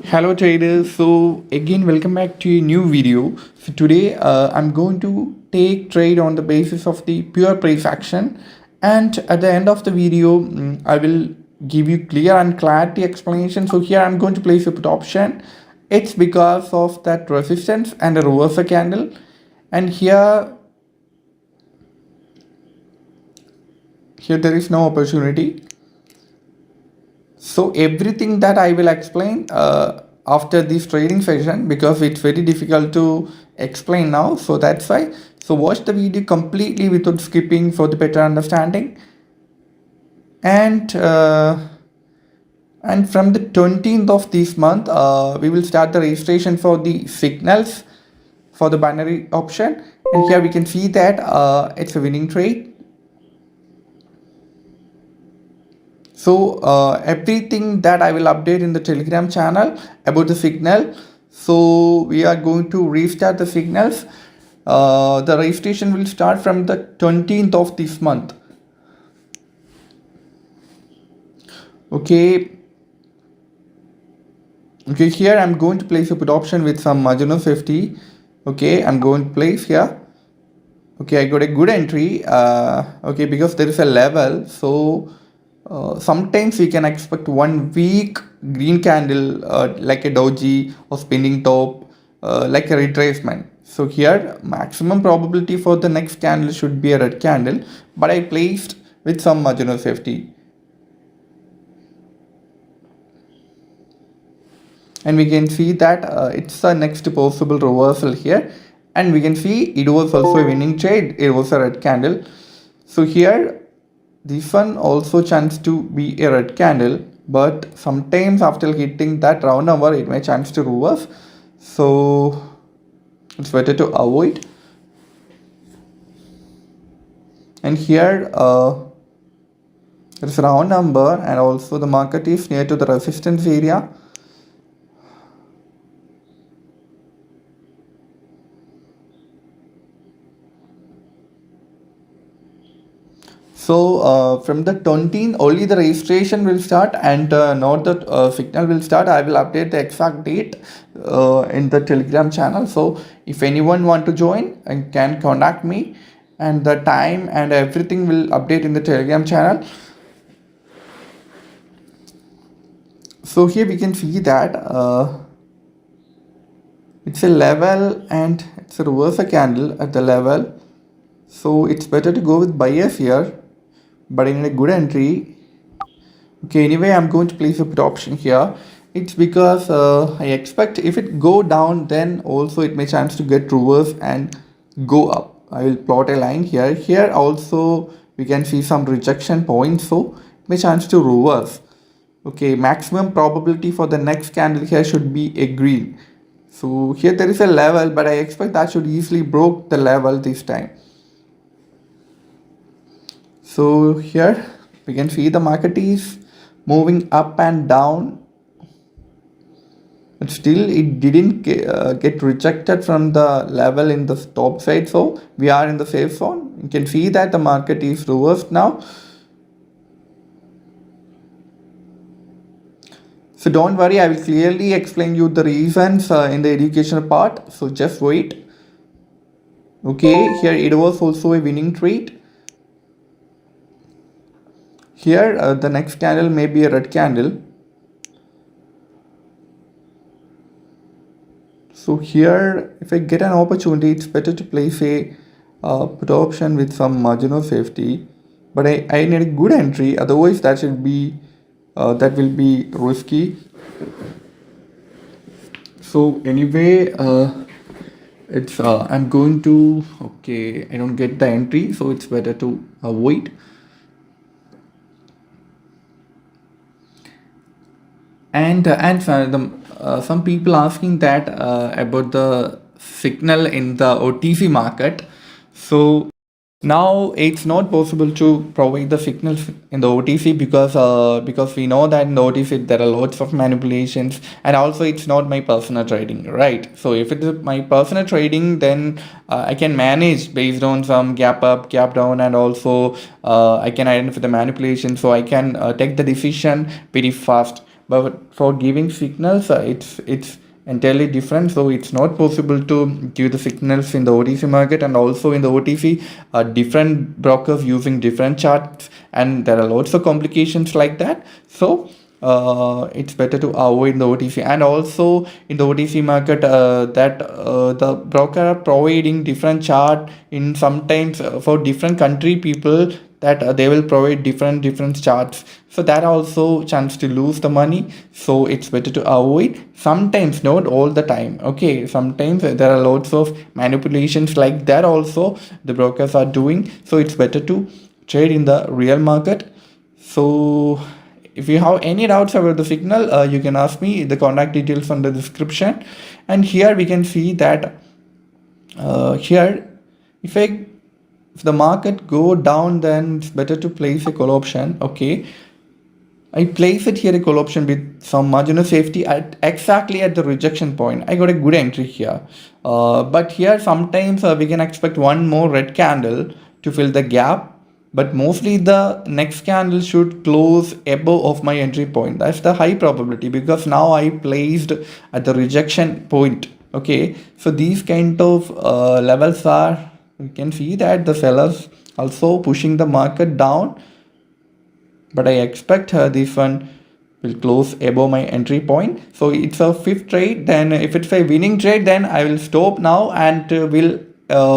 Hello traders, so again welcome back to a new video. So today I'm going to take trade on the basis of the pure price action, and at the end of the video I will give you clear and clarity explanation. So here I'm going to place a put option. It's because of that resistance and a reversal candle, and here there is no opportunity. So everything that I will explain after this trading session, because it's very difficult to explain now. So that's why. So watch the video completely without skipping for the better understanding. And from the 20th of this month, we will start the registration for the signals for the binary option. And here we can see that it's a winning trade. So everything that I will update in the Telegram channel about the signal. So we are going to restart the signals. The registration will start from the 20th of this month. Okay, here I'm going to place a put option with some margin of safety. Okay, I'm going to place here. Okay, I got a good entry. Okay, because there is a level. So sometimes we can expect 1 week green candle like a doji or spinning top, like a retracement. So here maximum probability for the next candle should be a red candle, but I placed with some margin of safety. And we can see that it's the next possible reversal here, and we can see it was also a winning trade. It was a red candle. So here this one also chance to be a red candle, but sometimes after hitting that round number it may chance to reverse, so it's better to avoid. And here it's round number, and also the market is near to the resistance area. So from the 20th only the registration will start, and not the signal will start. I will update the exact date in the Telegram channel. So if anyone want to join and can contact me, and the time and everything will update in the Telegram channel. So here we can see that it's a level and it's a reversal candle at the level. So it's better to go with buyers here, but in a good entry. Okay, anyway I'm going to place a put option here. It's because I expect if it go down, then also it may chance to get reverse and go up. I will plot a line here. Here also we can see some rejection points, so it may chance to reverse. Okay, maximum probability for the next candle here should be a green. So here there is a level, but I expect that should easily broke the level this time. So here we can see the market is moving up and down, but still it didn't get rejected from the level in the top side. So we are in the safe zone. You can see that the market is reversed now. So don't worry, I will clearly explain you the reasons in the educational part. So just wait. Okay, here it was also a winning trade. Here the next candle may be a red candle. So here if I get an opportunity, it's better to place a put option with some margin of safety, but I need a good entry, otherwise that will be risky. So anyway it's I'm going to, okay, I don't get the entry, so it's better to avoid. And some people asking that about the signal in the OTC market. So now it's not possible to provide the signals in the OTC because we know that in the OTC there are lots of manipulations, and also it's not my personal trading, right? So if it is my personal trading, then I can manage based on some gap up, gap down, and also I can identify the manipulation, so I can take the decision very fast. but for giving signals, it's entirely different. So it's not possible to give the signals in the OTC market, and also in the OTC, different brokers using different charts, and there are lots of complications like that. So it's better to avoid the OTC. And also in the OTC market, that the broker are providing different chart in sometimes for different country people, that they will provide different charts, so that also chance to lose the money. So it's better to avoid, sometimes, not all the time. Okay, sometimes there are lots of manipulations like that also the brokers are doing, so it's better to trade in the real market. So if you have any doubts about the signal, you can ask me. The contact details on the description. And here we can see that here, if the market go down, then it's better to place a call option. Okay, I place it here, a call option with some margin of safety at exactly at the rejection point. I got a good entry here, but here sometimes we can expect one more red candle to fill the gap, but mostly the next candle should close above of my entry point. That's the high probability, because now I placed at the rejection point. Okay, so these kind of levels are, you can see that the sellers also pushing the market down, but I expect this one will close above my entry point. So it's a fifth trade. Then if it's a winning trade, then I will stop now, and will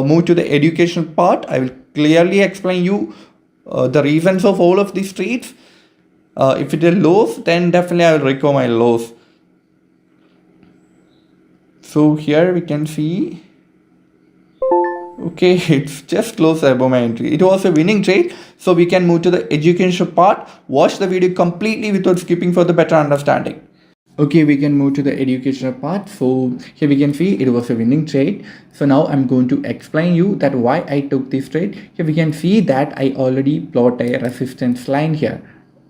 move to the education part. I will clearly explain you the reasons of all of these trades. If it is loss, then definitely I will recover my loss. So here we can see, okay, it's just close above my entry. It was a winning trade. So we can move to the education part. Watch the video completely without skipping for the better understanding. Okay, we can move to the educational part. So here we can see it was a winning trade. So now I'm going to explain you that why I took this trade. Here we can see that I already plot a resistance line here,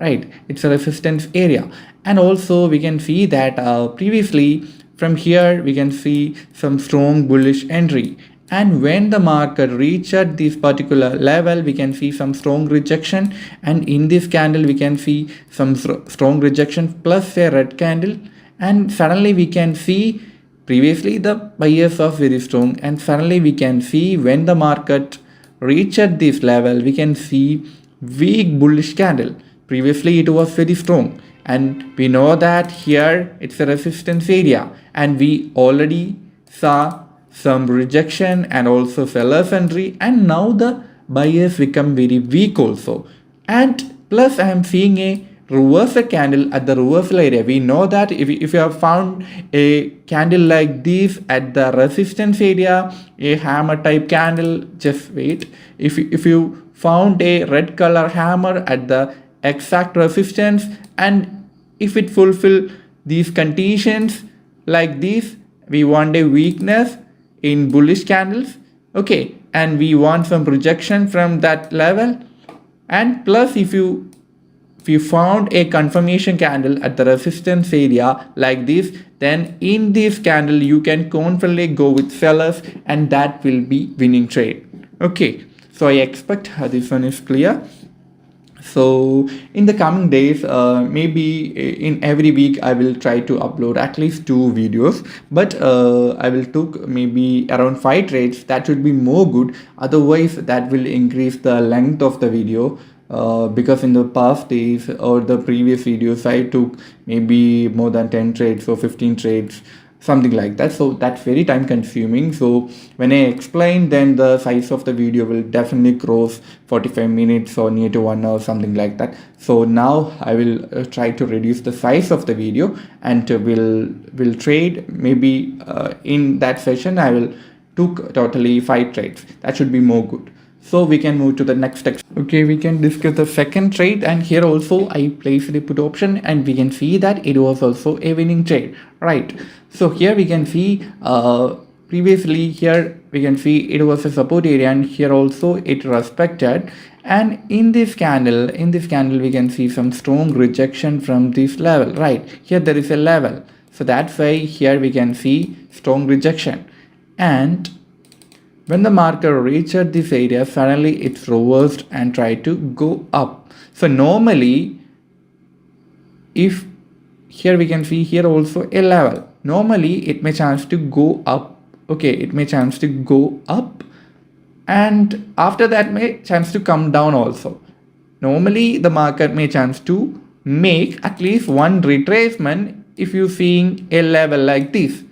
right? It's a resistance area. And also we can see that previously from here we can see some strong bullish entry. And when the market reached this particular level, we can see some strong rejection, and in this candle we can see some strong rejection plus a red candle, and suddenly we can see previously the buyers are very strong, and suddenly we can see when the market reached this level, we can see weak bullish candle. Previously it was very strong, and we know that here it's a resistance area, and we already saw some rejection and also sellers entry, and now the buyers become very weak also. And plus I am seeing a reversal candle at the reversal area. We know that if you have found a candle like this at the resistance area, a hammer type candle, just wait, if you found a red color hammer at the exact resistance, and if it fulfill these conditions like this, we want a weakness in bullish candles, okay, and we want some projection from that level. And plus if you found a confirmation candle at the resistance area like this, then in this candle you can confidently go with sellers, and that will be winning trade. Okay, so I expect this one is clear. So in the coming days, maybe in every week I will try to upload at least 2 videos, but I will took maybe around 5 trades. That should be more good, otherwise that will increase the length of the video, because in the past days or the previous videos I took maybe more than 10 trades or 15 trades, something like that. So that's very time consuming. So when I explain, then the size of the video will definitely cross 45 minutes or near to 1 hour, something like that. So now I will try to reduce the size of the video, and will trade maybe in that session I will took totally 5 trades. That should be more good. So we can move to the next text. Okay, we can discuss the second trade, and here also I placed the put option, and we can see that it was also a winning trade, right? So here we can see previously here we can see it was a support area, and here also it respected, and in this candle we can see some strong rejection from this level, right? Here there is a level, so that's why here we can see strong rejection. And when the market reached this area, suddenly it's reversed and tried to go up. So normally if here we can see here also a level. Normally it may chance to go up. Okay, it may chance to go up, and after that may chance to come down also. Normally the market may chance to make at least one retracement if you seeing a level like this.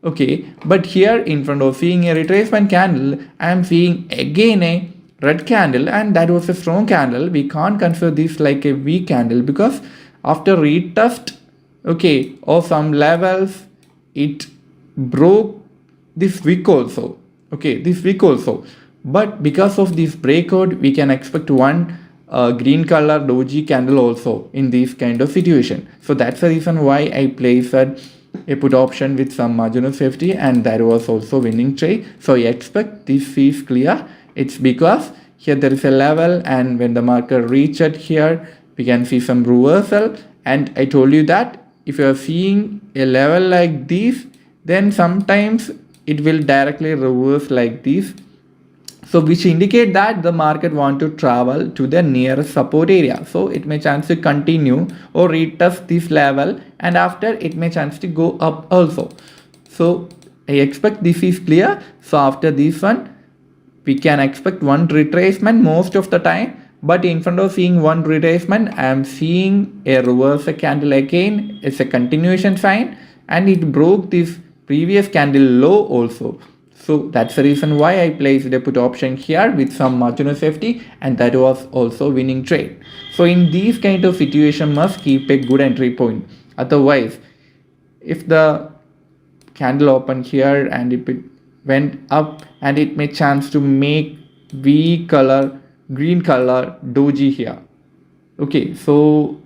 Okay, but here in front of seeing a retracement candle, I am seeing again a red candle, and that was a strong candle. We can't consider this like a weak candle because after retest, okay, or some levels, it broke this week also. Okay, this week also, but because of this breakout we can expect one green color doji candle also in this kind of situation. So that's the reason why I placed a put option with some margin of safety, and that was also winning trade. So I expect this is clear. It's because here there is a level, and when the market reached here we can see some reversal, and I told you that if you are seeing a level like this, then sometimes it will directly reverse like this, so which indicate that the market want to travel to the nearest support area. So it may chance to continue or retest this level, and after it may chance to go up also. So I expect this is clear. So after this one we can expect one retracement most of the time, but in front of seeing one retracement I am seeing a reversal candle again. It's a continuation sign, and it broke this previous candle low also. So that's the reason why I placed a put option here with some margin of safety, and that was also winning trade. So in these kind of situation must keep a good entry point. Otherwise, if the candle opened here and if it went up, and it may chance to make V color, green color doji here. Okay, so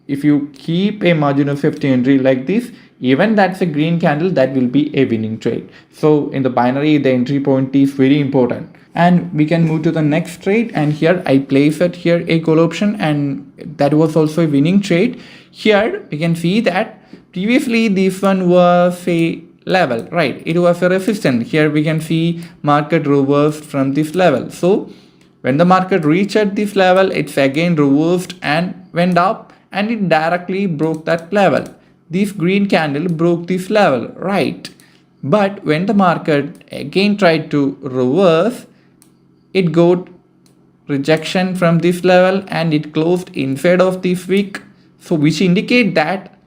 if you keep a margin of safety entry like this, even that's a green candle, that will be a winning trade. So in the binary the entry point is very important, and we can move to the next trade. And here I place it here a call option, and that was also a winning trade. Here we can see that previously this one was a level, right? It was a resistance. Here we can see market reversed from this level. So when the market reached this level, it's again reversed and went up, and it directly broke that level. This green candle broke this level, right? But when the market again tried to reverse, it got rejection from this level, and it closed inside of this wick. So which indicate that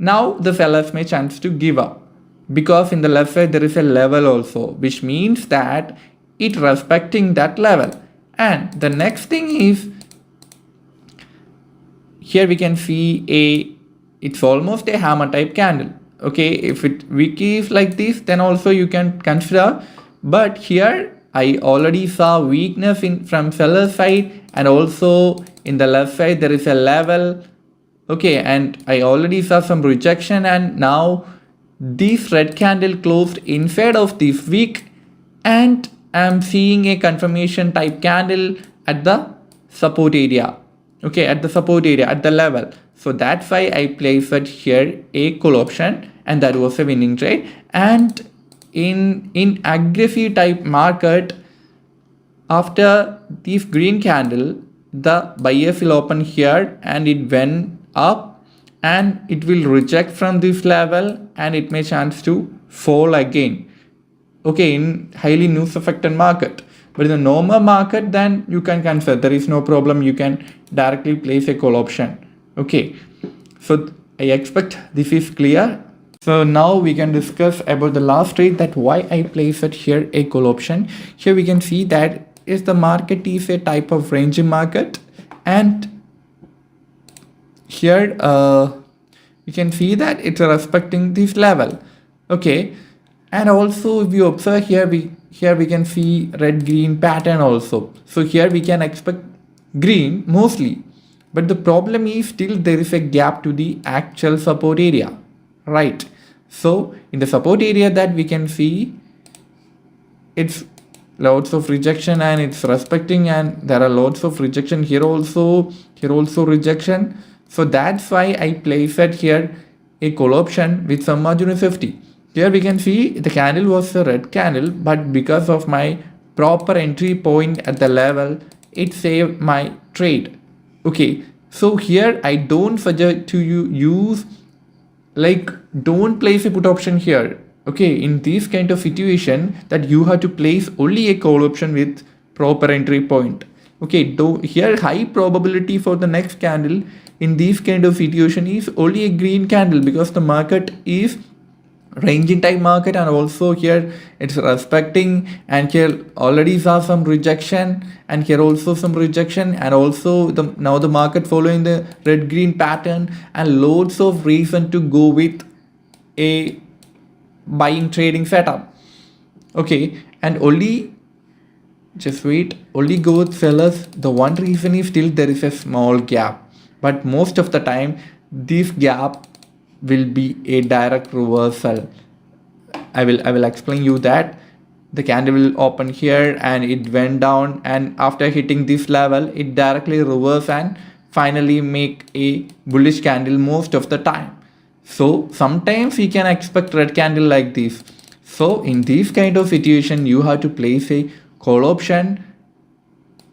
now the sellers may chance to give up, because in the left side there is a level also, which means that it respecting that level. And the next thing is, here we can see it's almost a hammer type candle. Okay, if it wick is like this, then also you can consider, but here I already saw weakness from seller side, and also in the left side there is a level. Okay, and I already saw some rejection, and now this red candle closed inside of this wick, and I'm seeing a confirmation type candle at the support area. Okay, at the support area, at the level. So that's why I placed it here a call option, and that was a winning trade. And in aggressive type market, after this green candle, the buyers will open here, and it went up, and it will reject from this level, and it may chance to fall again. Okay, in highly news affected market. But in the normal market, then you can consider, there is no problem, you can directly place a call option. Okay, so I expect this is clear. So now we can discuss about the last trade, that why I place it here a call option. Here we can see that is the market is a type of ranging market, and here you can see that it's respecting this level. Okay, and also if you observe here, we can see red green pattern also. So here we can expect green mostly, but the problem is still there is a gap to the actual support area, right? So in the support area that we can see, it's lots of rejection, and it's respecting, and there are lots of rejection here also rejection. So that's why I place it here a call option with some margin of safety. Here we can see the candle was a red candle, but because of my proper entry point at the level, it saved my trade. Okay, so here I don't suggest to you use like don't place a put option here. Okay, in this kind of situation that you have to place only a call option with proper entry point. Okay, do here high probability for the next candle in this kind of situation is only a green candle, because the market is ranging type market, and also here it's respecting, and here already saw some rejection, and here also some rejection, and also the now the market following the red green pattern, and loads of reason to go with a buying trading setup. Okay, and only just wait, only go with sellers. The one reason is still there is a small gap, but most of the time this gap will be a direct reversal. I will explain you that the candle will open here and it went down, and after hitting this level it directly reverse and finally make a bullish candle most of the time. So sometimes we can expect red candle like this. So in this kind of situation you have to place a call option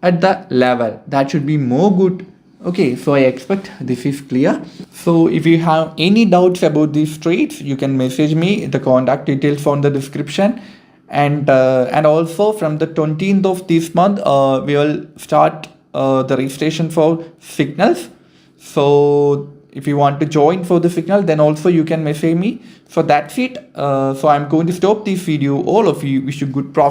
at the level that should be more good. Okay, so I expect this is clear. So if you have any doubts about these trades, you can message me. The contact details on the description, and also from the 20th of this month we will start the registration for signals. So if you want to join for the signal, then also you can message me. So that's it. So I'm going to stop this video. All of you wish you good profit.